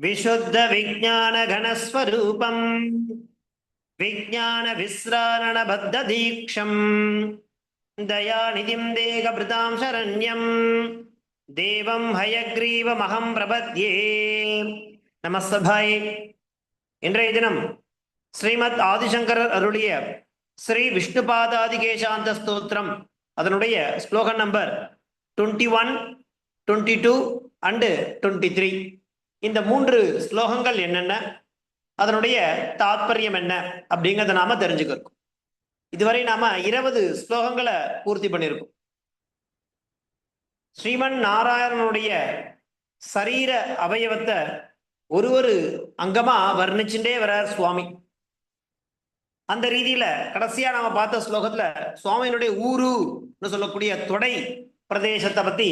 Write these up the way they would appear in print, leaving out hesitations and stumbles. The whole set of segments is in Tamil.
विशुद्ध विज्ञान घनस्वरूपं विज्ञान विस्रारण बद्ध दीक्षं दयानिधिं देहभृतां शरण्यं देवं हयग्रीवमहं प्रपद्ये நமஸ்தபாய். இன்றைய தினம் ஸ்ரீமத் ஆதிசங்கரர் அருளிய ஸ்ரீ விஷ்ணுபாதாதிகேசாந்த ஸ்தோத்திரம் அதனுடைய ஸ்லோகன் நம்பர் 21, 22 and 23. இந்த 3 ஸ்லோகங்கள் என்னென்ன, அதனுடைய தாத்பரியம் என்ன அப்படிங்கிறத நாம தெரிஞ்சுக்கிறோம். இதுவரை நாம 20 ஸ்லோகங்களை பூர்த்தி பண்ணியிருக்கோம். ஸ்ரீமன் நாராயணனுடைய சரீர அவயவத்தை ஒரு அங்கமா வர்ணிச்சுட்டே வர்றார் சுவாமி. அந்த ரீதியில கடைசியா நாம பார்த்த ஸ்லோகத்துல சுவாமியினுடைய ஊருன்னு சொல்லக்கூடிய தொடை பிரதேசத்தை பத்தி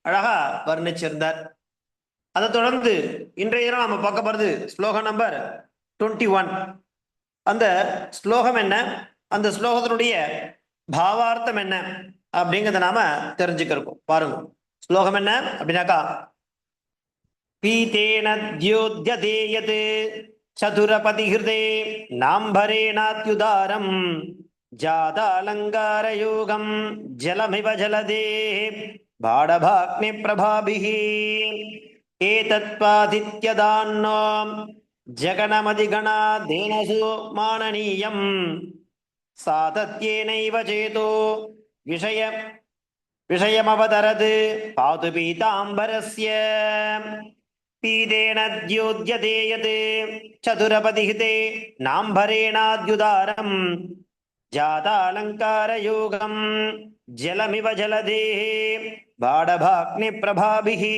அழகா வர்ணிச்சிருந்தார். அதை தொடர்ந்து இன்றைய தினம் நாம பார்க்க போறது ஸ்லோகம் நம்பர் 21. அந்த ஸ்லோகம் என்ன, அந்த ஸ்லோகத்தினுடைய பாவார்த்தம் என்ன அப்படிங்கிறத நாம தெரிஞ்சுக்கிறோம். பாருங்க, ஸ்லோகம் என்ன அப்படின்னாக்கா, பீதேன த்யோத்யதே யத் சதுரபதி ஹிருதே நாம்பரேணாத்யுதாரம் ஜாதாலங்கார யோகம் ஜலமிவ ஜலதே பாடபாக்னி பிரபாபிஹி ஏதத்வாதித்யதான்னோ ஜகனமதிகணா தேனசு மானனீயம் சாதத்யேனைவ சேதோ விஷயமவதரது பாது பீதாம்பரஸ்ய பீதேன த்யோத்யதே யத் சதுரபதி ஹிருதே நாம்பரேணாத்யுதாரம் ஜாதாலங்கார யோகம் ஜலமிவ ஜலதே பாடபாக்னி பிரபாபிஹி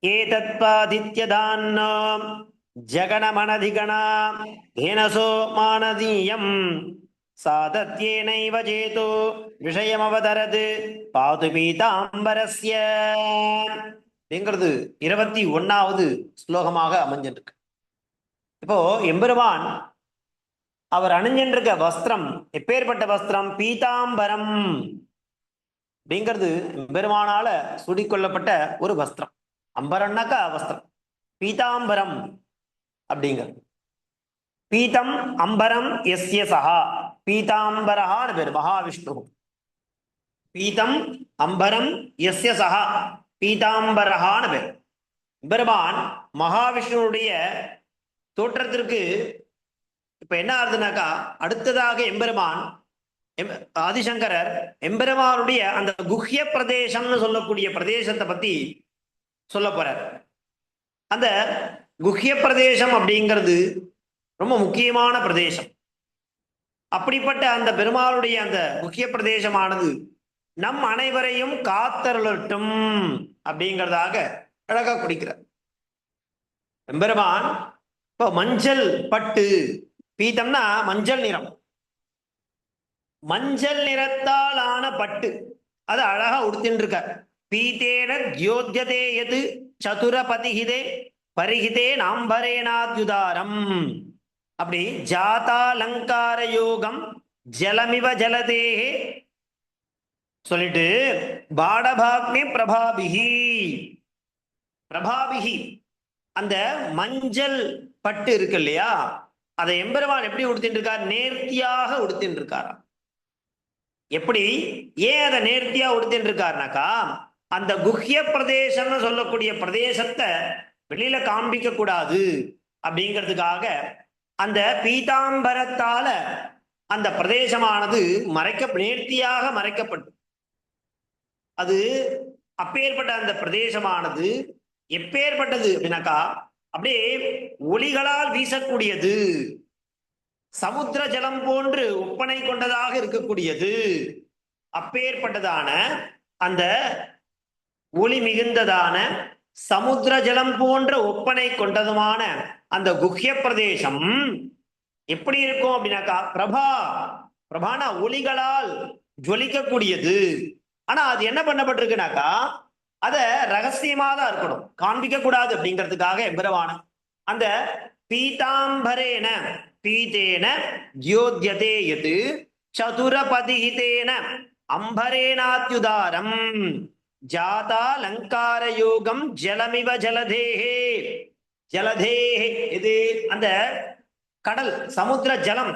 ஏதத்வாதித்யதான்னோ ஜகனமனதிகணா தேனசோ மானதீயம் சாதத்யேனைவ சேதோ விஷயமவதரது பாது பீதாம்பரஸ்ய அப்படிங்கிறது 21வது ஸ்லோகமாக அமைஞ்சிருக்கு. இப்போ எம்பெருமான் அவர் அணிஞ்சின்றிருக்க வஸ்திரம் எப்பேற்பட்ட வஸ்திரம்? பீதாம்பரம் அப்படிங்கிறது எம்பெருமானால சுடிக்கொள்ளப்பட்ட ஒரு வஸ்திரம். அம்பரம்னாக்கா வஸ்திரம், பீதாம்பரம் அப்படிங்கிறது. பீதம் அம்பரம் எஸ்ய சஹா பீதாம்பரஹான்னு பேர் மகாவிஷ்ணு. பீதம் அம்பரம் எஸ்ய சஹா பீதாம்பரஹான்னு பேர். பெருமான் மகாவிஷ்ணுடைய தோற்றத்திற்கு இப்ப என்ன ஆகுதுனாக்கா, அடுத்ததாக எம்பெருமான் ஆதிசங்கரர் எம்பெருமானுடைய அந்த குஹ்ய பிரதேசம்னு சொல்லக்கூடிய பிரதேசத்தை பத்தி சொல்ல போறார். அந்த குஹ்ய பிரதேசம் அப்படிங்கிறது ரொம்ப முக்கியமான பிரதேசம். அப்படிப்பட்ட அந்த பெருமாளுடைய அந்த முக்கிய பிரதேசமானது நம் அனைவரையும் காத்தருளட்டும் அப்படிங்கிறதாக அழகா குடிக்கிறார் எம்பெருமான். இப்போ மஞ்சள் பட்டு, பீதம்னா மஞ்சள் நிறம், மஞ்சள் நிறத்தால் ஆன பட்டு அது அழகா உடுத்தின்னு இருக்கார். பீதேன த்யோத்யதே யத் சதுரபதிஹிதே பரிஹிதே நாம்பரேணாத்யுதாரம். அப்படி ஜாதாலங்கார யோகம் ஜலமிவ ஜலதேஹே சொல்லிட்டு பாடபாக்னி பிரபாபிஹி. பிரபாபிஹி அந்த மஞ்சள் பட்டு இருக்கு இல்லையா, அதை எம்பெருமான் எப்படி உடுத்திட்டு இருக்கார்? நேர்த்தியாக உடுத்திட்டு இருக்காரா. எப்படி, ஏன் அதை நேர்த்தியா உடுத்திட்டு இருக்காருனாக்கா, அந்த குஹ்ய பிரதேசம்னு சொல்லக்கூடிய பிரதேசத்தை வெளியில காண்பிக்க கூடாது அப்படிங்கிறதுக்காக அந்த பீதாம்பரத்தால அந்த பிரதேசமானது நேர்த்தியாக மறைக்கப்பட்டு, அது அப்பேற்பட்ட அந்த பிரதேசமானது எப்பேற்பட்டது அப்படின்னாக்கா, அப்படியே ஒளிகளால் வீசக்கூடியது, சமுத்திர ஜலம் போன்று ஒப்பனை கொண்டதாக இருக்கக்கூடியது. அப்பேற்பட்டதான அந்த ஒளி மிகுந்ததான சமுத்திர ஜலம் போன்ற ஒப்பனை கொண்டதுமான அந்த குஹ்ய பிரதேசம் எப்படி இருக்கும் அப்படின்னாக்கா, பிரபானா ஒளிகளால் ஜொலிக்கக்கூடியது. ஆனா அது என்ன பண்ணப்பட்டிருக்குனாக்கா, அத ரகசியமா தான் இருக்கணும், காண்பிக்க கூடாது அப்படிங்கிறதுக்காக எம்பெருமான அந்த பீதாம்பரேன பீதேன த்யோத்யதே யத் சதுரபதிஹிதேன அம்பரேணாத்யுதாரம் ஜாதா லங்கார யோகம் ஜலமிவ ஜலதேஹே. ஜலதேஹே இது அந்த கடல் சமுத்திர ஜலம்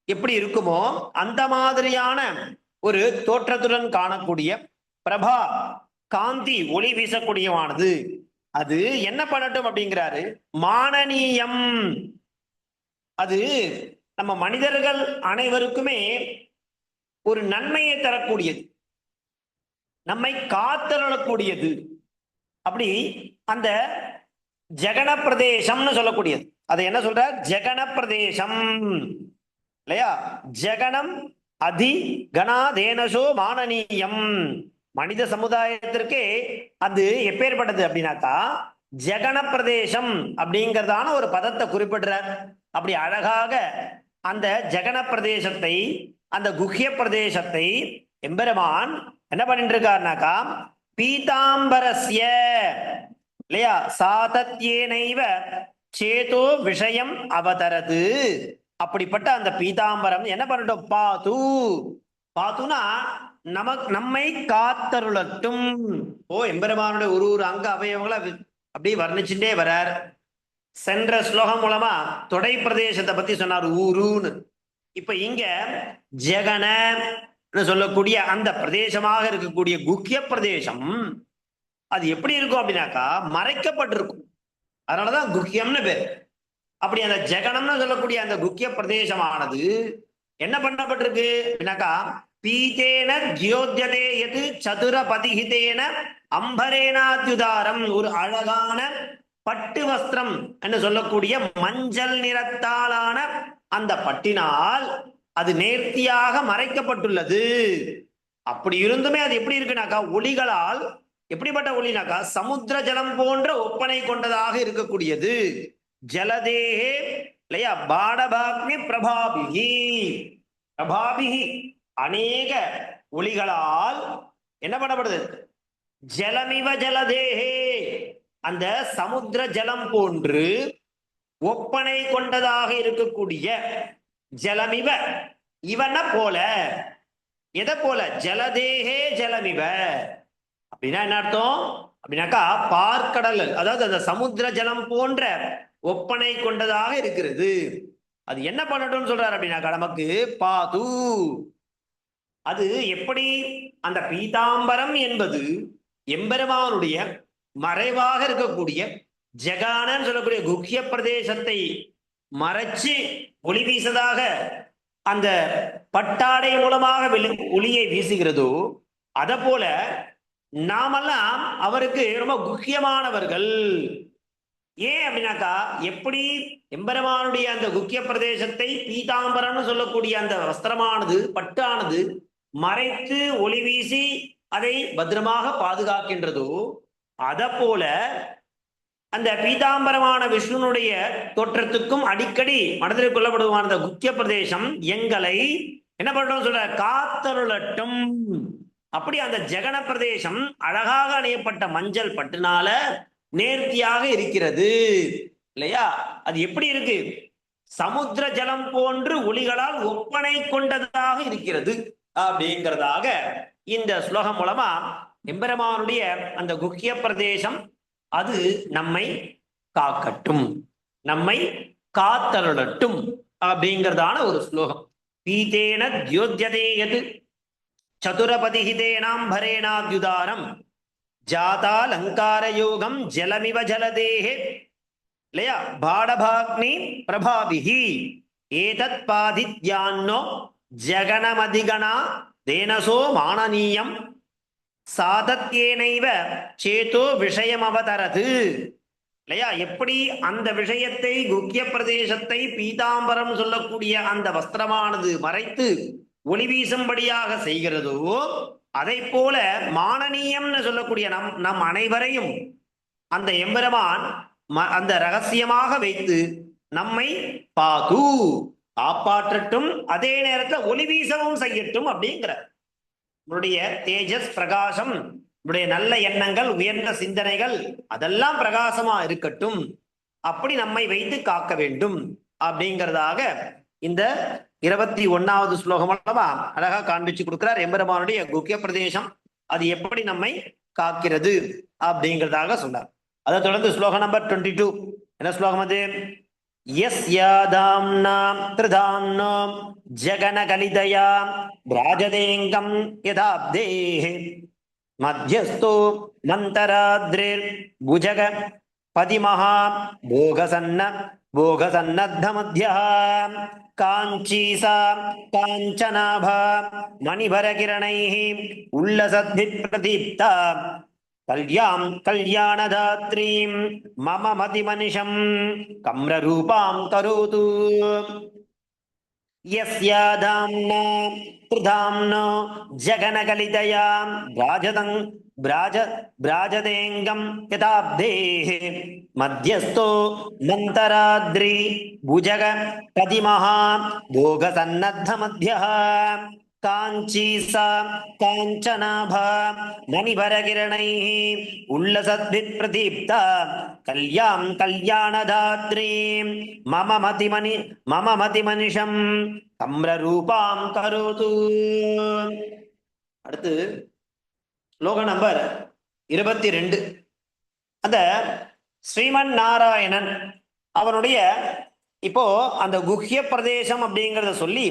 எப்படி இருக்குமோ அந்த மாதிரியான ஒரு தோற்றத்துடன் காணக்கூடிய பிரபா காந்தி ஒளி வீசக்கூடியவானது. அது என்ன பண்ணட்டும் அப்படிங்கிறாரு, மானனீயம். அது நம்ம மனிதர்கள் அனைவருக்குமே ஒரு நன்மையை தரக்கூடியது, நம்மை காத்தருளக்கூடியது. அப்படி அந்த ஜெகன பிரதேசம்னு சொல்லக்கூடியது, அதை என்ன சொல்ற, ஜெகன பிரதேசம் இல்லையா? ஜெகனம் அதி கணாதேனசோ மானனீயம். மனித சமுதாயத்திற்கே அது எப்பேற்பட்டது அப்படின்னாக்கா ஜெகன பிரதேசம் அப்படிங்கிறதான ஒரு பதத்தை குறிப்பிடுற. அப்படி அழகாக அந்த ஜெகன பிரதேசத்தை, அந்த குஹ்ய பிரதேசத்தை எம்பெருமான் என்ன பண்ணிட்டு இருக்காருனாக்கா பீதாம்பரஸ்ய இல்லையா சாதத்யேனைவ சேதோ விஷயம் அவதரது. அப்படிப்பட்ட அந்த பீதாம்பரம் என்ன பண்ணட்டும், பாது. பாத்துனா நம்மை காத்தருளட்டும். ஓ எம்பெருமானுடைய ஒரு ஒரு அங்க அவயவங்களை அப்படி வர்ணிச்சுட்டே வரார். சென்ற ஸ்லோகம் மூலமா தொடை பிரதேசத்தை பத்தி சொன்னார், ஊருன்னு. இப்ப இங்க ஜெகன சொல்லக்கூடிய அந்த பிரதேசமாக இருக்கக்கூடிய குக்கிய பிரதேசம் அது எப்படி இருக்கும் அப்படின்னாக்கா மறைக்கப்பட்டிருக்கும். அதனாலதான் குக்கியம்னு பேர். அப்படி அந்த ஜெகனம்னு சொல்லக்கூடிய அந்த குக்கிய பிரதேசமானது என்ன பண்ணப்பட்டிருக்கு அப்படின்னாக்கா பீதேன தியோத்யதே எது சதுர பதிஹிதேன அம்பரேனாத்யுதாரம். ஒரு அழகான பட்டு வஸ்திரம் என்று சொல்லக்கூடிய மஞ்சள் நிறத்தாலான அந்த பட்டினால் அது நேர்த்தியாக மறைக்கப்பட்டுள்ளது. அப்படி இருந்துமே அது எப்படி இருக்குனாக்கா ஒளிகளால், எப்படிப்பட்ட ஒளினாக்கா சமுத்திர ஜலம் போன்ற ஒப்பனை கொண்டதாக இருக்கக்கூடியது. ஜலதேஹே இல்லையா பாடபாக்னி பிரபாபிகி. பிரபாபிகி அநேக ஒளிகளால் என்ன பண்ணப்படுது, ஜலமிவ ஜலதேஹே அந்த சமுத்திர ஜலம் போன்று ஒப்பனை கொண்டதாக இருக்கக்கூடிய ஜலமிவ, இவன போல. எதை போல, ஜலதேஹே ஜலமிவ அப்படின்னா என்ன அர்த்தம் அப்படின்னாக்கா பார்க்கடல், அதாவது அந்த சமுத்திர ஜலம் போன்ற ஒப்பனை கொண்டதாக இருக்கிறது. அது என்ன பண்ணட்டும் சொல்றாரு அப்படின்னாக்கா நமக்கு பாது. அது எப்படி, அந்த பீதாம்பரம் என்பது எம்பெருமானுடைய மறைவாக இருக்கக்கூடிய ஜெகானன்னு சொல்லக்கூடிய குக்கிய பிரதேசத்தை மறைச்சு ஒளி வீசதாக அந்த பட்டாடை மூலமாக ஒளியை வீசுகிறதோ அத போல நாமெல்லாம் அவருக்கு ரொம்ப முக்கியமானவர்கள். ஏன் அப்படின்னாக்கா எப்படி எம்பெருமானுடைய அந்த குக்கிய பிரதேசத்தை பீதாம்பரம்னு சொல்லக்கூடிய அந்த வஸ்திரமானது பட்டானது மறைத்து ஒளி வீசி அதை பத்திரமாக பாதுகாக்கின்றதோ அத போல அந்த பீதாம்பரமான விஷ்ணுனுடைய தோற்றத்துக்கும் அடிக்கடி மனதில் கொள்ளப்படுவான அந்த குக்கிய பிரதேசம் எங்களை என்ன பண்றோம் சொல்ற, காத்தருளட்டும். அப்படி அந்த ஜெகன பிரதேசம் அழகாக அணையப்பட்ட மஞ்சள் பட்டுனால நேர்த்தியாக இருக்கிறது இல்லையா? அது எப்படி இருக்கு, சமுத்திர ஜலம் போன்று ஒளிகளால் ஒப்பனை கொண்டதாக இருக்கிறது அப்படிங்கிறதாக இந்த ஸ்லோகம் மூலமா எம்பெருமானுடைய அந்த குக்கிய பிரதேசம் அது நம்மை காக்கட்டும், நம்மை காத்தருளட்டும் அப்படிங்கிறதான ஒரு ஸ்லோகம். பீதேன தியோத்யதேயது சதுரபதிஹிதேனாம்பரேனாத்யுதாரம் ஜாதா லங்கார யோகம் ஜலமிவ ஜலதேஹே இல்லையா பாடபாக்னி பிரபாபிஹி ஏதத் பாதித்யான்னோ ஜகனமதிகணா தேனசோ மானனீயம் சாதத்யேனைவ சேதோ விஷயம் அவதரது இல்லையா? எப்படி அந்த விஷயத்தை குக்கிய பிரதேசத்தை பீதாம்பரம் சொல்லக்கூடிய அந்த வஸ்திரமானது மறைத்து ஒளி வீசும்படியாக செய்கிறதோ அதை போல மானனீயம்னு சொல்லக்கூடிய நம் அனைவரையும் அந்த எம்பெருமான் அந்த ரகசியமாக வைத்து நம்மை பாது காப்பாற்றட்டும், அதே நேரத்தில் ஒளி வீசவும் செய்யட்டும் அப்படிங்கிற நம்முடைய தேஜஸ் பிரகாசம், நம்முடைய நல்ல எண்ணங்கள் உயர்ந்த சிந்தனைகள் அதெல்லாம் பிரகாசமா இருக்கட்டும், அப்படி நம்மை வைத்து காக்க வேண்டும் அப்படிங்கிறதாக இந்த 21வது ஸ்லோகம் அழகா காண்பிச்சு கொடுக்கிறார். எம்பெருமானுடைய குக்கிய பிரதேசம் அது எப்படி நம்மை காக்கிறது அப்படிங்கிறதாக சொன்னார். அதை தொடர்ந்து ஸ்லோகம் நம்பர் 22. என்ன ஸ்லோகம் அது? யஸ்யாதாம்னாம் த்ரிதாம்னாம் ஜகனகலிதயாம் ராஜதேங்கம் யதாப்தேஹ மத்யஸ்தோ மந்தராத்ரிர் புஜக பதிமஹா போகசன்னத்த மத்யஹ காஞ்சீசா காஞ்சனாபா மணிபரகிரணைஹ உல்லசத்பித் பிரதீப்தா கல்யாணதாத்ரீம் மம மதிமனிஷம் கம்ரரூபாம் கரோது. யஸ்யாதாம்னா த்ரிதாம்னோ ஜகனகலிதயாம் பிராஜதேங்கம் யதாப்தேஹ மத்யஸ்தோ மந்தராத்ரி புஜக பதிமஹா போகசன்னத்த மத்யஹ காஞ்சீசா காஞ்சனாபா மணிபரகிரணைஹ உல்லசத்பித் பிரதீப்தா கல்யாணதாத்ரீம் மம மதிமனிஷம் கம்ரரூபாம் கரோது. அடுத்து ஸ்லோகம் நம்பர் 22. அந்த ஸ்ரீமன் நாராயணன் அவனுடைய இப்போ அந்த குஹ்ய பிரதேசம் அப்படிங்கிறத சொல்லி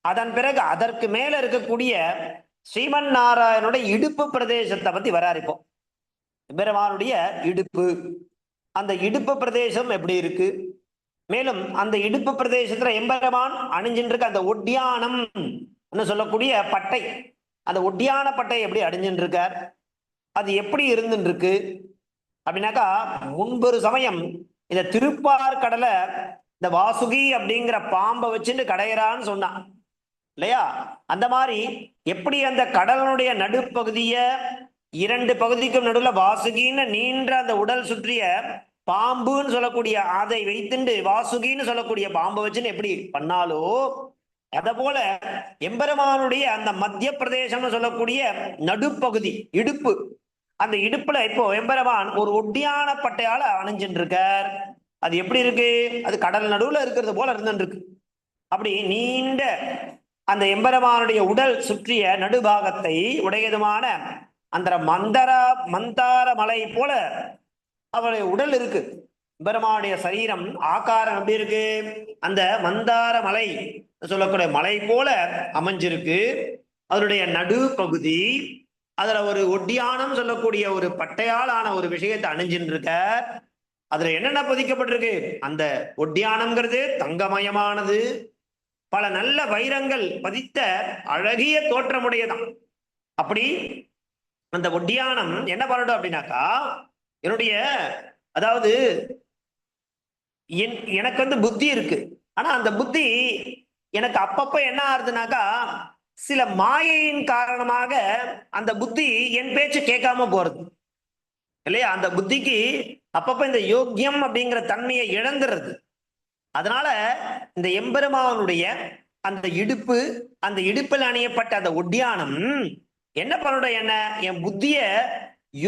அதன் பிறகு அதற்கு மேல இருக்கக்கூடிய ஸ்ரீமன் நாராயணனுடைய இடுப்பு பிரதேசத்தை பத்தி வராரு. இப்போ பெருமானுடைய இடுப்பு, அந்த இடுப்பு பிரதேசம் எப்படி இருக்கு, மேலும் அந்த இடுப்பு பிரதேசத்துல எம்பெருமான் அணிஞ்சின்னு இருக்க அந்த ஒட்டியானம் சொல்லக்கூடிய பட்டை, அந்த ஒட்டியான பட்டை எப்படி அணிஞ்சின்னு இருக்கார், அது எப்படி இருந்துட்டு இருக்கு அப்படின்னாக்கா, முன்பொரு சமயம் இந்த திருப்பார்கடலை இந்த வாசுகி அப்படிங்கிற பாம்பை வச்சுட்டு கடையிறான்னு சொன்னான் இல்லையா? அந்த மாதிரி எப்படி அந்த கடலனுடைய நடுப்பகுதிய இரண்டு பகுதிக்கும் நடுவில் வாசுகின்னு நீண்ட அந்த உடல் சுற்றிய பாம்புன்னு சொல்லக்கூடிய அதை வைத்துண்டு வாசுகின்னு சொல்லக்கூடிய பாம்பை வச்சுன்னு எப்படி பண்ணாலோ அத போல எம்பெருமானுடைய அந்த மத்திய பிரதேசம்னு சொல்லக்கூடிய நடுப்பகுதி இடுப்பு, அந்த இடுப்புல இப்போ எம்பெருமான் ஒரு ஒட்டியான பட்டையால அணிஞ்சுட்டு இருக்கார். அது எப்படி இருக்கு? அது கடல் நடுவுல இருக்கிறது போல இருந்துட்டு இருக்கு. அப்படி நீண்ட அந்த எம்பெருமானுடைய உடல் சுற்றிய நடுபாகத்தை உடையதுமான அந்த மந்தார மலை போல அவருடைய உடல் இருக்கு. எம்பெருமானுடைய சரீரம் ஆகாரம் எப்படி இருக்கு? அந்த மந்தார மலை சொல்லக்கூடிய மலை போல அமைஞ்சிருக்கு. அதனுடைய நடு பகுதி அதுல ஒரு ஒட்டியானம் சொல்லக்கூடிய ஒரு பட்டையால் ஆன ஒரு விஷயத்தை அணிஞ்சின்னு இருக்க. அதுல என்னென்ன பதிக்கப்பட்டிருக்கு? அந்த ஒட்டியானம்ங்கிறது தங்கமயமானது, பல நல்ல வைரங்கள் பதித்த அழகிய தோற்றமுடையதான். அப்படி அந்த ஒட்டியானம் என்ன பண்ணட்டும் அப்படின்னாக்கா, என்னுடைய அதாவது எனக்கு வந்து புத்தி இருக்கு. ஆனா அந்த புத்தி எனக்கு அப்பப்ப என்ன ஆகுதுனாக்கா, சில மாயையின் காரணமாக அந்த புத்தி என் பேச்சு கேட்காம போறது இல்லையா? அந்த புத்திக்கு அப்பப்ப இந்த யோக்கியம் அப்படிங்கிற தன்மையை இழந்துறது. அதனால இந்த எம்பெருமானுடைய அந்த இடுப்பு, அந்த இடுப்பில் அணியப்பட்ட அந்த ஒட்டியானம் என்ன பண்ணட்டும், என்ன என் புத்திய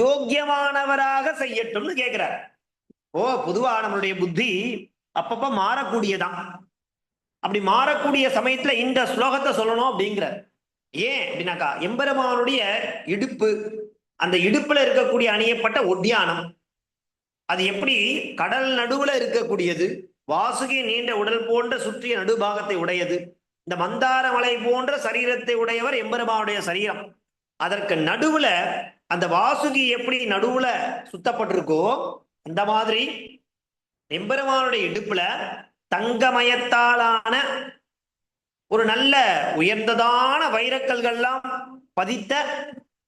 யோக்கியமானவராக செய்யட்டும்னு கேட்கிறார். பொதுவா நம்மளுடைய புத்தி அப்பப்ப மாறக்கூடியதான். அப்படி மாறக்கூடிய சமயத்துல இந்த ஸ்லோகத்தை சொல்லணும் அப்படிங்கிற. ஏன் அப்படின்னாக்கா, எம்பெருமானுடைய இடுப்பு, அந்த இடுப்புல இருக்கக்கூடிய அணியப்பட்ட ஒட்டியானம் அது எப்படி கடல் நடுவுல இருக்கக்கூடியது, வாசுகி நீண்ட உடல் போன்ற சுற்றிய நடுபாகத்தை உடையது, இந்த மந்தார மலை போன்ற சரீரத்தை உடையவர் எம்பெருமானுடைய சரீரம். அதற்கு நடுவுல அந்த வாசுகி எப்படி நடுவுல சுத்தப்பட்டிருக்கோ அந்த மாதிரி எம்பெருமானுடைய இடுப்புல தங்கமயத்தாலான ஒரு நல்ல உயர்ந்ததான வைரக்கல்கள்லாம் பதித்த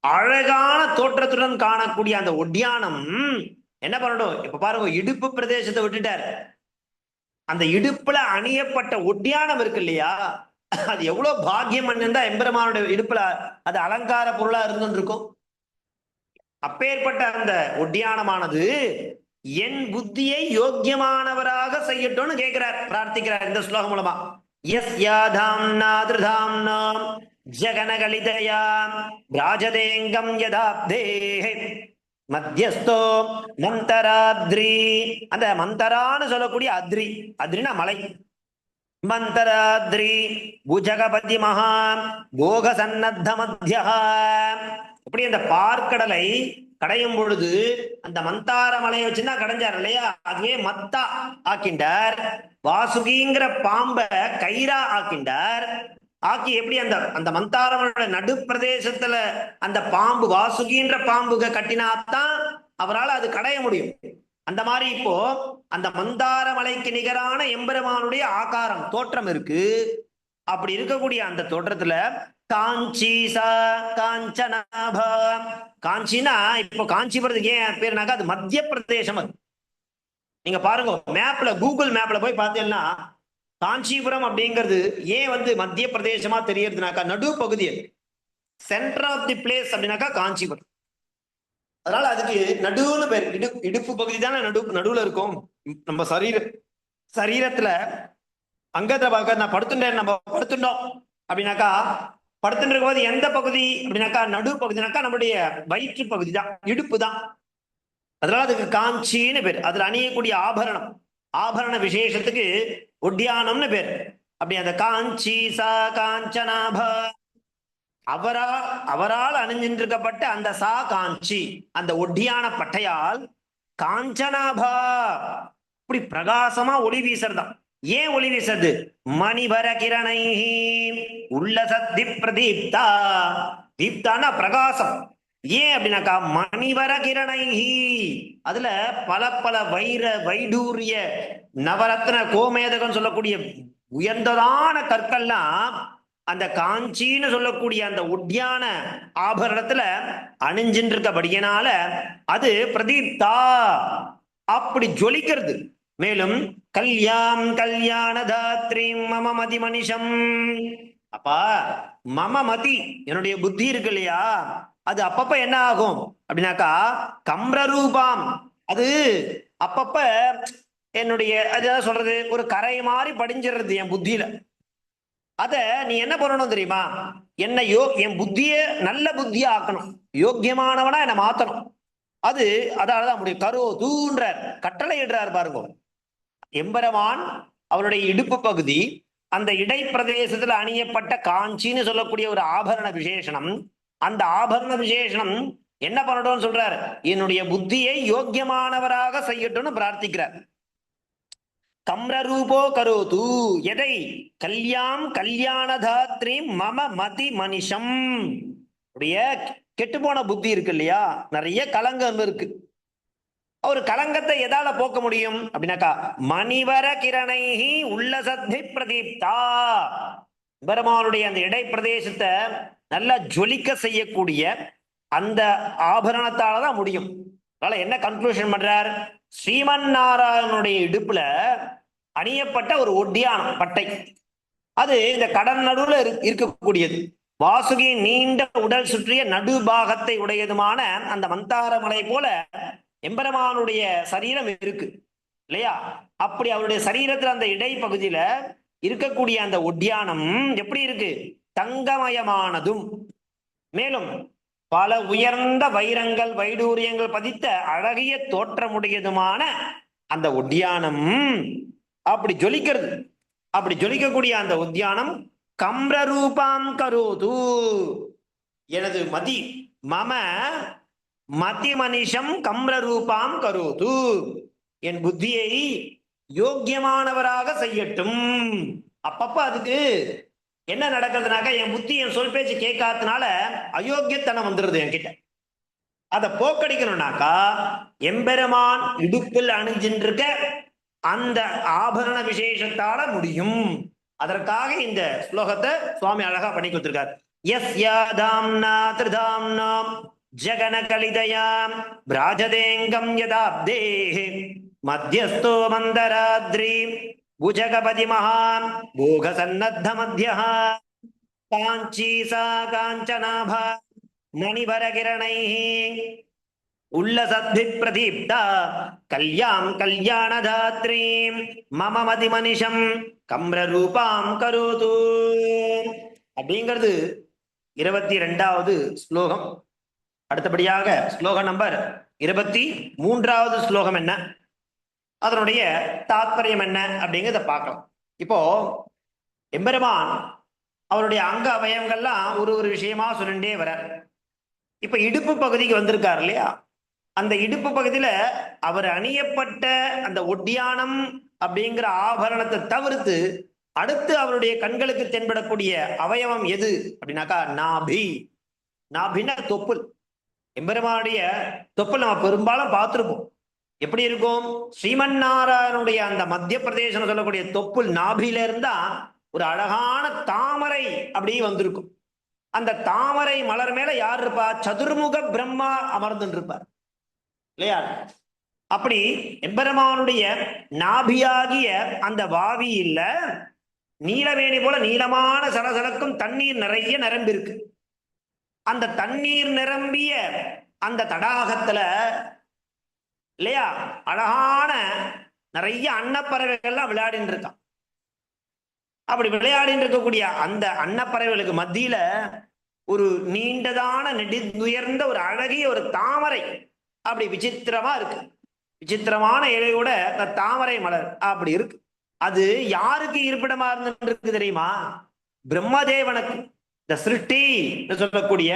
அழகான தோற்றத்துடன் காணக்கூடிய அந்த ஒட்டியானம் என்ன பண்ணணும்? இப்ப பாருங்க, இடுப்பு பிரதேசத்தை விட்டுட்டார். அந்த இடுப்புல அணியப்பட்ட ஒட்டியானம் இருக்கு இல்லையா, அது எவ்வளவு பாக்கியம் இருந்தா எம்பெருமானுடைய இடுப்புல அது அலங்கார பொருளா இருந்துருக்கும். அப்பேற்பட்ட அந்த ஒட்டியானமானது என் புத்தியை யோக்கியமானவராக செய்யட்டும்னு கேட்கிறார், பிரார்த்திக்கிறார் இந்த ஸ்லோகம் மூலமா. யஸ்யாதாம்னாத்ருதாம்னாம் ஜகனகலிதயாம் ராஜதேங்கம் யதாப்தேஹ மத்யஸ்தோ மந்தராத்ரி, அந்த மந்தரான்னு சொல்லக்கூடிய அத்ரி, அத்ரினா மலை, மந்தராத்ரி புஜகபதி மகா போக சன்னத்த மத்யா எப்படி அந்த பார்க்கடலை கடையும் பொழுது அந்த மந்தார மலையை வச்சுதான் கடைஞ்சார் இல்லையா, அதுவே மத்தா ஆக்கிண்டார். வாசுகிங்கிற பாம்ப கயிறா ஆக்கிண்டார். ஆக்கி எப்படி அந்த அந்த மந்தாரமோட நடுப்பிரதேசத்துல அந்த பாம்பு வாசுகின்ற பாம்புக கட்டினாத்தான் அவரால் அது கடைய முடியும். அந்த மாதிரி இப்போ அந்த மந்தார மலைக்கு நிகரான எம்பெருமானுடைய ஆகாரம் தோற்றம் இருக்கு. அப்படி இருக்கக்கூடிய அந்த தோற்றத்துல காஞ்சிசா காஞ்சனாபா, காஞ்சினா இப்போ காஞ்சிபுரத்துக்கு ஏன் பேருனாக்கா அது மத்திய பிரதேசம். அது நீங்க பாருங்க மேப்ல, கூகுள் மேப்ல போய் பார்த்தீங்கன்னா காஞ்சிபுரம் அப்படிங்கிறது ஏன் வந்து மத்திய பிரதேசமா தெரியறதுனாக்கா நடு பகுதி, சென்டர் ஆஃப் தி பிளேஸ் அப்படின்னாக்கா காஞ்சிபுரம். அதனால அதுக்கு நடுவுன்னு பேர். இடுப்பு பகுதி தானே நடுவுல இருக்கும். நம்ம சரீரத்துல அங்கத்தை பார்க்க நான் படுத்துட்டேன், நம்ம படுத்துட்டோம் அப்படின்னாக்கா படுத்துட்டு இருக்கும்போது எந்த பகுதி அப்படின்னாக்கா நடு பகுதினாக்கா நம்முடைய வயிற்று பகுதி தான், இடுப்பு தான். அதனால அதுக்கு காஞ்சின்னு பேர். அதுல அணியக்கூடிய ஆபரணம், ஆபரண விசேஷத்துக்கு ஒட்டியானம்னு பேர். அப்படி அந்த காஞ்சி சா காஞ்சனாப, அவரால் அணிஞ்சிருக்கப்பட்ட அந்த சா காஞ்சி, அந்த ஒட்டியான பட்டையால் காஞ்சனாபா இப்படி பிரகாசமா ஒளி வீசறதான். ஏன் ஒளி வீசது? மணிவர கிரணை உல்லசத்தி பிரதீப்தா. தீப்தானா பிரகாசம். ஏன் அப்படின்னாக்கா மணிவர கிரணை, அதுல பல பல வைடூரிய நவரத்ன கோமேதகம் சொல்லக்கூடிய உயர்ந்ததான கற்கள்லாம் அந்த காஞ்சின்னு சொல்லக்கூடிய அந்த ஒட்டியான ஆபரணத்துல அணிஞ்சின்னு இருக்கபடியனால அது பிரதீப்தா அப்படி ஜொலிக்கிறது. மேலும் கல்யாண் கல்யாண தாத்ரி மம மதி மனிஷம், அப்பா மம மதி என்னுடைய புத்தி இருக்கு இல்லையா, அது அப்பப்ப என்ன ஆகும் அப்படின்னாக்கா கம்ரரூபாம், அது அப்பப்ப என்னுடைய அதான் சொல்றது ஒரு கரை மாதிரி படிஞ்சிடுறது என் புத்தியில. அத நீ என்ன பண்ணணும் தெரியுமா, என்ன என் புத்திய நல்ல புத்தியா ஆக்கணும், யோக்கியமானவனா என்ன மாத்தணும். அது அதாலதான் முடியும். கரோ தூன்றார், கட்டளை இடுறார் பாருங்க. எம்பெருமான் அவருடைய இடுப்பு பகுதி அந்த இடை பிரதேசத்துல அணியப்பட்ட காஞ்சின்னு சொல்லக்கூடிய ஒரு ஆபரண விசேஷனம். அந்த ஆபரண விசேஷனம் என்ன பண்ணணும்னு சொல்றார், என்னுடைய புத்தியை யோக்கியமானவராக செய்யட்டும்னு பிரார்த்திக்கிறார். கம்ரரூபோ கரோது எதை கல்யாம் கல்யாணதாத்ரி மம மதி மனிஷம். கெட்டுப்போன புத்தி இருக்கு இல்லையா, நிறைய கலங்கம் இருக்கு. ஒரு கலங்கத்தை எதால போக்க முடியும் அப்படின்னாக்கா மணிவர கிரணைஹி உல்லசத்தி பிரதீப்தா, பெருமானுடைய அந்த இடை பிரதேசத்தை நல்லா ஜொலிக்க செய்யக்கூடிய அந்த ஆபரணத்தாலதான் முடியும். அதனால என்ன கன்க்ளூஷன் பண்றார், ஸ்ரீமன் நாராயணனுடைய இடுப்புல அணியப்பட்ட ஒரு ஒட்டியானம் பட்டை, அது இந்த கடல் நடுவுல இருக்கக்கூடியது. வாசுகியின் நீண்ட உடல் சுற்றிய நடுபாகத்தை உடையதுமான அந்த மந்தார மலை போல எம்பெருமானுடைய சரீரம் இருக்கு இல்லையா. அப்படி அவருடைய சரீரத்துல அந்த இடைப்பகுதியில இருக்கக்கூடிய அந்த ஒட்டியானம் எப்படி இருக்கு, தங்கமயமானதும் மேலும் பல உயர்ந்த வைரங்கள் வைடூரியங்கள் பதித்த அழகிய தோற்றமுடையதுமான அந்த ஒட்டியானம் அப்படி ஜொலிக்கிறது. அப்படி ஜொலிக்கக்கூடிய அந்த உத்தியானம் கம்ரரூபாம் கரோது, எனது மதி மம மதி மனிஷம் கம்ரரூபாம் கரோது, என் புத்தியை யோக்கியமானவராக செய்யட்டும். அப்பப்ப அதுக்கு என்ன நடக்கிறதுனாக்கா என் புத்தி என் சொல் பேச்சு கேட்காதனால அயோக்கியத்தனம் வந்துடுது என்கிட்ட. அதை போக்கடிக்கணும்னாக்கா எம்பெருமான் இடுப்பில் அணிஞ்சின்றிருக்க அந்த ஆபரண விசேஷத்தால முடியும். அதற்காக இந்த ஸ்லோகத்தை சுவாமி அழகா பண்ணி கொடுத்திருக்கார். யஸ்யா தாம்னா த்ரிதாம்னாம் ஜகன கலிதயாம் பிராஜதேங்கம் யதாப்தேஹ மத்யஸ்தோ மந்தராத்ரி புஜகபதி மகான் போக சன்னத்த மத்யஹ காஞ்சி சா காஞ்சனாபா மணிவர கிரணைஹ உல்லசத்பி பிரதீப்தா கல்யாம் கல்யாணதாத்ரீம் மம மதி மனிஷம் கம்ரரூபாம் கரோது அப்படிங்கிறது 22வது ஸ்லோகம். அடுத்தபடியாக ஸ்லோகம் நம்பர் 23வது ஸ்லோகம் என்ன, அதனுடைய தாத்பரியம் என்ன அப்படிங்கிறத பார்க்கலாம். இப்போ எம்பெருமான் அவருடைய அங்க அவயங்கள்லாம் ஒரு ஒரு விஷயமா சொல்லிட்டே வர. இப்ப இடுப்பு பகுதிக்கு வந்திருக்காரு இல்லையா, அந்த இடுப்பு பகுதியில அவர் அணியப்பட்ட அந்த ஒட்டியானம் அப்படிங்கிற ஆபரணத்தை தவிர்த்து அடுத்து அவருடைய கண்களுக்கு தென்படக்கூடிய அவயவம் எது அப்படின்னாக்கா நாபி. நாபின்னா தொப்புள். எம்பெருமானுடைய தொப்புள் நம்ம பெரும்பாலும் பார்த்திருப்போம். எப்படி இருக்கும்? ஸ்ரீமன் நாராயணனுடைய அந்த மத்திய பிரதேசம் சொல்லக்கூடிய தொப்புள் நாபில இருந்தா ஒரு அழகான தாமரை அப்படியே வந்திருக்கும். அந்த தாமரை மலர் மேல யார் இருப்பா? சதுர்முக பிரம்மா அமர்ந்து இருப்பார் இல்லையா? அப்படி எம்பெருமானுடைய நாபியாகிய அந்த வாவியில நீலவேணி போல நீளமான சலசலக்கும் தண்ணீர் நிறைய நிரம்பிருக்கு. அந்த தண்ணீர் நிரம்பிய அந்த தடாகத்துல இல்லையா அழகான நிறைய அன்னப்பறவைகள்லாம் விளையாடின்னு இருக்கான். அப்படி விளையாடின்னு இருக்கக்கூடிய அந்த அன்னப்பறவைகளுக்கு மத்தியில ஒரு நீண்டதான நெடுந்துயர்ந்த ஒரு அழகிய ஒரு தாமரை அப்படி விசித்திரமா இருக்கு. விசித்திரமான இலையோட அந்த தாமரை மலர் அப்படி இருக்கு. அது யாருக்கு இருப்பிடமா இருக்கு தெரியுமா? பிரம்மதேவனுக்கு. இந்த சிருஷ்டி சொல்லக்கூடிய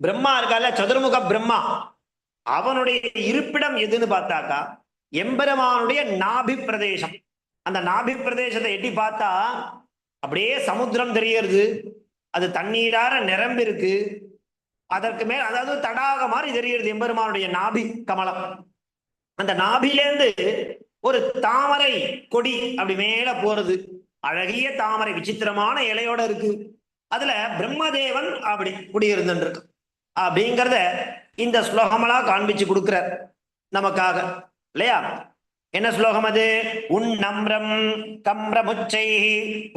பிரம்மா இருக்கால, சதுர்முக பிரம்மா, அவனுடைய இருப்பிடம் எதுன்னு பார்த்தாக்கா எம்பெருமானுடைய நாபி பிரதேசம். அந்த நாபி பிரதேசத்தை எட்டி பார்த்தா அப்படியே சமுத்திரம் தெரியறது. அது தண்ணீரார நிரம்பி இருக்கு. அதற்கு மேல் அதாவது தடாக மாதிரி தெரிகிறது எம்பெருமானுடைய நாபி கமலம். அந்த நாபிலேருந்து ஒரு தாமரை கொடி அப்படி மேல போறது. அழகிய தாமரை விசித்திரமான இலையோட இருக்கு. அதுல பிரம்மதேவன் அப்படி குடியிருந்துட்டு இருக்கு அப்படிங்கிறத இந்த ஸ்லோகமெல்லாம் காண்பிச்சு கொடுக்கிறார் நமக்காக இல்லையா? என்ன ஸ்லோகம் அது? உன் நம்ரம் கம்ரமுச்சை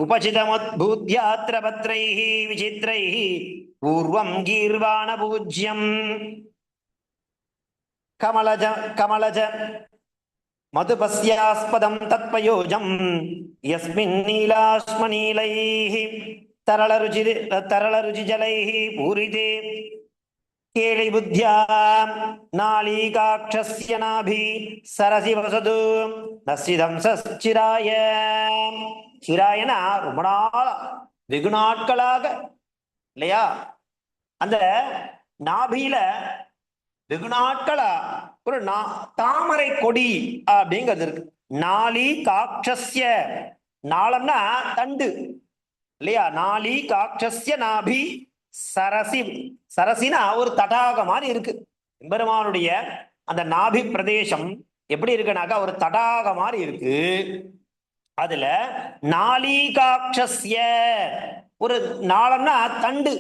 உபசிதமுத்பூத்யாத்ர பத்ரை விசித்ரை பூர்வம் கீர்வாண பூஜ்யம் கமலஜ கமலஜ மதுபஸ்யாஸ்பதம் தத்பயோஜம் யஸ்மின் நீலாஸ்மநீலைः தரளருச்சிஜலைः பூரிதே கேளி புத்யா நாளிகாக்ஷஸ்ய நாபி சரசி வசது நசிதம் சச்சிராய. சிராயனா ரொம்ப நாளா வெகு நாட்களாக இல்லையா அந்த நாபியில வெகு நாட்களா ஒரு தாமரை கொடி அப்படிங்கிறது இருக்கு. நாளி காட்சஸ்ய, நாளம்னா தண்டு இல்லையா? நாளி காட்சஸ்ய நாபி சரசி, சரசினா ஒரு தடாக மாதிரி இருக்கு. எம்பெருமானுடைய அந்த நாபி பிரதேசம் எப்படி இருக்குனாக்கா ஒரு தடாக மாதிரி இருக்கு. அதுல நாளிகாட்சஸ்ய, ஒரு நாளம்னா தண்டு,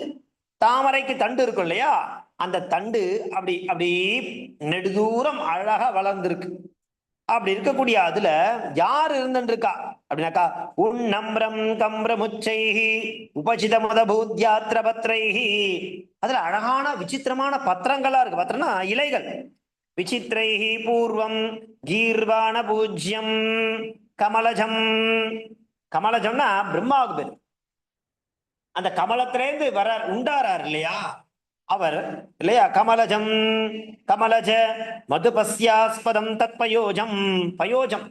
தாமரைக்கு தண்டு இருக்கும் இல்லையா? அந்த தண்டு அப்படி அப்படி நெடுதூரம் அழகா வளர்ந்துருக்கு. அப்படி இருக்கக்கூடிய அதுல யார் இருந்துருக்கா அப்படின்னாக்கா உன் நம்ரம் கம்ரமுச்சை உபசித முதபூத்யாத்ர பத்ரை. அதுல அழகான விசித்திரமான பத்திரங்களா இருக்கு. பத்திரம்னா இலைகள். விசித்ரை பூர்வம் கீர்வாண பூஜ்யம் கமலஜம். கமலஜம்னா பிரம்மாவுக்கு பேர். அந்த கமலத்திலேருந்து வர உண்டாரார் இல்லையா அவர் இல்லையா? கமலஜம் கமலஜ மதுபஸ்யாஸ்பதம் தத்பயோஜம். பயோஜம்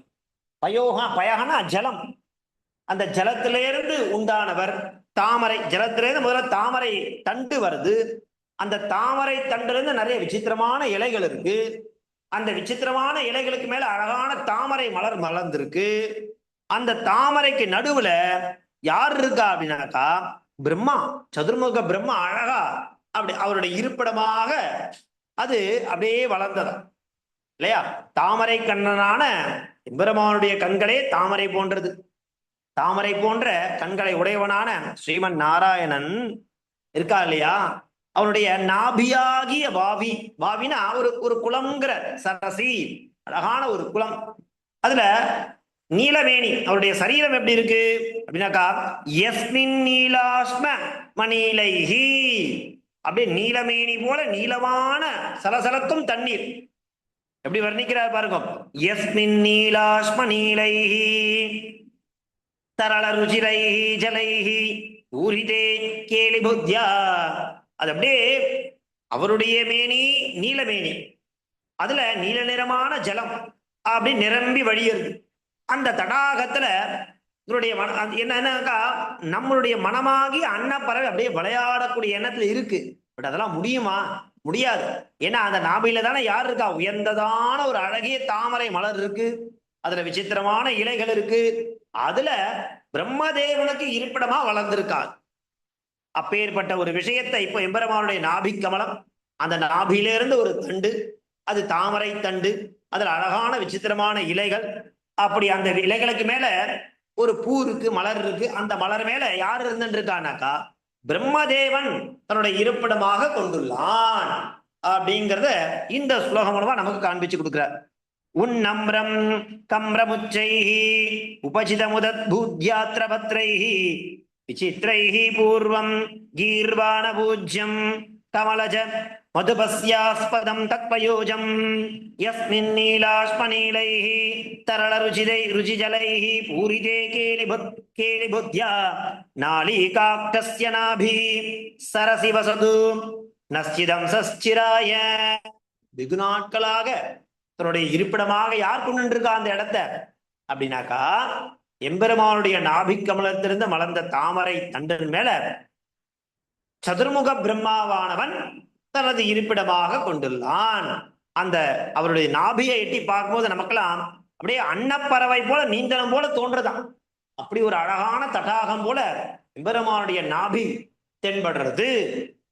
பயோகா பயகனா ஜலம். அந்த ஜலத்திலிருந்து உண்டானவர் தாமரை. ஜலத்திலிருந்து முதல்ல தாமரை தண்டு வருது. அந்த தாமரை தண்டிலிருந்து நிறைய விசித்திரமான இலைகள் இருக்கு. அந்த விசித்திரமான இலைகளுக்கு மேல அழகான தாமரை மலர் மலர்ந்திருக்கு. அந்த தாமரைக்கு நடுவுல யார் இருக்கா அப்படின்னாக்கா பிரம்மா, சதுர்முக பிரம்மா அழகா அப்படி அவருடைய இருப்பிடமாக அது அப்படியே வளர்ந்ததா இல்லையா? தாமரை கண்ணனான எம்பெருமானுடைய கண்களே தாமரை போன்றது. தாமரை போன்ற கண்களை உடையவனான ஸ்ரீமன் நாராயணன் இருக்கா இல்லையா? அவனுடைய நாபியாகிய வாவி. வாவினா ஒரு ஒரு குளம்ங்கிற சரசி, அழகான ஒரு குளம். அதுல நீலவேணி, அவருடைய சரீரம் எப்படி இருக்கு அப்படின்னாக்கா யஸ்மின் நீலாஸ்ம மணீலைஹி, அப்படியே நீலமேனி போல நீளமான சலசலக்கும் தண்ணீர். எப்படி வர்ணிக்கிறார் பாருங்க. யஸ்மின் நீலாஸ்ம நீலைஹி தரள ருச்சிரைஹி ஜலைஹி ஊரிதே கேலி புத்யா. அது அப்படியே அவருடைய மேனி நீலமேனி, அதுல நீல நிறமான ஜலம் அப்படி நிரம்பி வழியுது. அந்த தடாகத்துல இதனுடைய என்னன்னாக்கா நம்மளுடைய மனமாகி அன்னப்பறவை அப்படியே விளையாடக்கூடிய எண்ணத்துல இருக்கு. பட் அதெல்லாம் முடியுமா? முடியாது. ஏன்னா அந்த நாபில தானே யார் இருக்கா? உயர்ந்ததான ஒரு அழகிய தாமரை மலர் இருக்கு, அதுல விசித்திரமான இலைகள் இருக்கு, அதுல பிரம்மதேவனுக்கு இருப்பிடமா வளர்ந்திருக்கார். அப்பேற்பட்ட ஒரு விஷயத்தை இப்போ எம்பெருமானுடைய நாபி கமலம், அந்த நாபியிலிருந்து ஒரு தண்டு, அது தாமரை தண்டு, அதுல அழகான விசித்திரமான இலைகள், அப்படி அந்த இலைகளுக்கு மேல ஒரு பூ இருக்கு, மலர் இருக்கு. அந்த மலர் மேல யார் இருந்துட்டு இருக்கானாக்கா பிரம்மதேவன் தன்னுடைய இருப்பிடமாக கொண்டுள்ளான் அப்படிங்கிறத இந்த ஸ்லோகம் மூலமா நமக்கு காண்பிச்சு கொடுக்கிறார். உன்னம்ரம் கம்ரமுச்சைஹி உபசிதமுதத் பூத்யாத்ர பத்ரைஹி விசித்ரைஹி பூர்வம் கீர்வாண பூஜ்யம் கமலஜ மதுபஸ்யாஸ்பதம் தத்வயோஜம் யஸ்மின் நீலாஷ்மநீலைஹி தரள ருச்சிஜலைஹி பூரிதே கேலிபுத்யா நாளிகாக்தஸ்ய நாபி சரசி வசது நஸ்சிதம் சஸ்சிராய. வெகு நாட்களாக தன்னுடைய இருப்பிடமாக யார் கொண்டு இருக்கா அந்த இடத்த அப்படின்னாக்கா எம்பெருமானுடைய நாபி கமலத்திலிருந்து மலர்ந்த தாமரை தண்டின் மேல சதுர்முக பிரம்மாவானவன் தனது இருப்பிடமாக கொண்டுள்ளான். அந்த அவருடைய நாபியை எட்டி பார்க்கும்போது நமக்கெல்லாம் அப்படியே அன்னப்பறவை போல நீந்தனம் போல தோன்றதான். அப்படி ஒரு அழகான தடாகம் போல எம்பெருமானுடைய நாபி தென்படுறது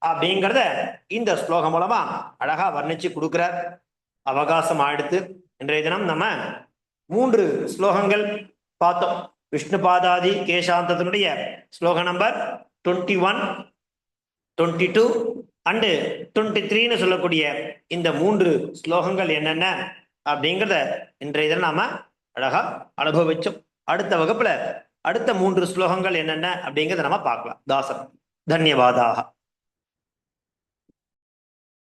அப்படிங்கிறத இந்த ஸ்லோகம் மூலமா அழகா வர்ணிச்சு கொடுக்கிறார். அவகாசம் ஆயிடுத்து. இன்றைய தினம் நம்ம 3 ஸ்லோகங்கள் பார்த்தோம். விஷ்ணு பாதாதி கேசாந்தத்தினுடைய ஸ்லோக நம்பர் 21, 22 அண்டு 23ன்னு சொல்லக்கூடிய இந்த 3 ஸ்லோகங்கள் என்னென்ன அப்படிங்கிறத இன்றைய தினம் நாம அழகா அனுபவிச்சோம். அடுத்த வகுப்புல அடுத்த 3 ஸ்லோகங்கள் என்னென்ன அப்படிங்கிறத நம்ம பார்க்கலாம். தாசன் தன்யவாதாக.